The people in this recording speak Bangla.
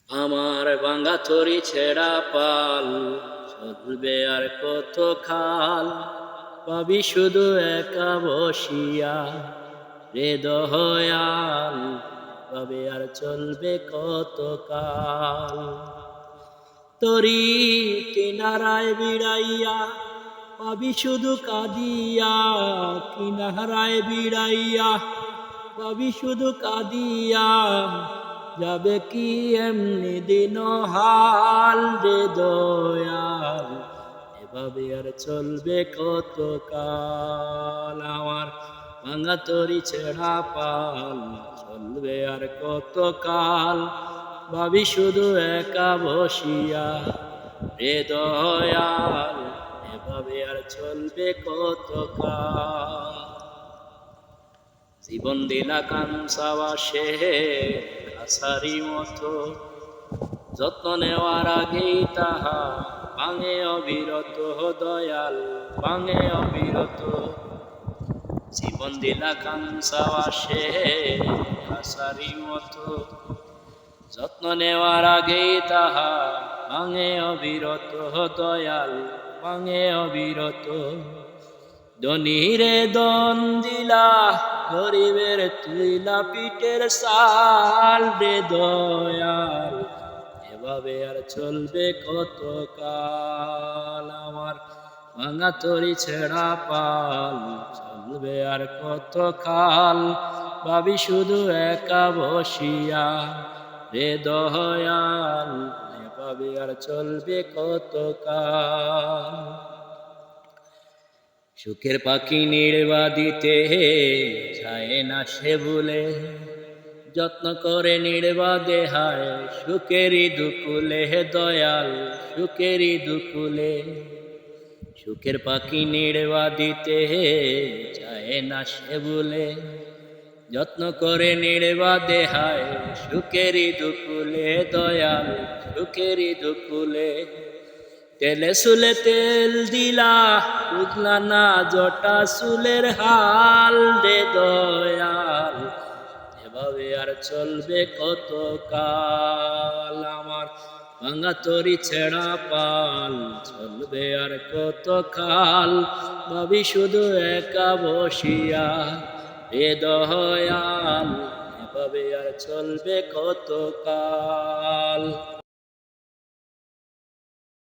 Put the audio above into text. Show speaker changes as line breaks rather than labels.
আমার ভাঙা তরি ছেঁড়া পাল চলবে আর কত খাল, পাবি শুধু একা বসিয়া রে দয়াল, পাবে আর চলবে কত কাল। তরি কিনারায় বিড়াইয়া পাবি শুধু কাঁদিয়া, কিনারায় বিড়াইয়া পাবি শুধু কাঁদিয়া, যাবে কি এমনি দিন হাল রে দয়াল, এভাবে আর চলবে কত কাল। আমার ভাঙা তরি ছেঁড়া পাল চলবে আর কত কাল, ভাবি শুধু একা বসিয়া রে দয়াল, এভাবে আর চলবে কত কাল। জীবন দিলা কাঞ্চাওয়া সে কাছারি মতো, যত্ন নেওয়ার আগেই তাহা ভাঙে অবিরত দয়াল, ভাঙে অবিরত। জীবন দিলা কাঞ্চাওয়া সে কাছারি মতো, যত্ন নেওয়ার আগেই তাহা ভাঙে অবিরত দয়াল, ভাঙে অবিরত। ধনীরে দন দিলা, গরিবের তুইলা পিঠের সাল রে দয়াল, এভাবে আর চলবে কত কাল। আমার ভাঙা তরি ছেঁড়া পাল চলবে আর কত কাল, ভাবি শুধু একা বসিয়া রে দয়াল, এভাবে আর চলবে কত কাল। সুখের পাখি নির্বা দিতে যায় না সে ভুলে, যত্ন করে নির্বা দেহায় সুখেরই দুকুলে দয়াল, সুখেরই দুকুলে। সুখের পাখি নির্বা দিতে যায় না সে ভুলে, যত্ন করে নির্বা দেহায় সুখেরই দুকুলে দয়াল, সুখেরই দুকুলে। তেলে সুলে তেল দিলা, বুঝলা না জটা চুলের হাল রে দয়াল, এভাবে আর চলবে কত কাল। আমার ভাঙা তরি ছেঁড়া পাল চলবে আর কত কাল, ভাবি শুধু একা বসিয়া রে দয়াল, এভাবে আর চলবে কত কাল।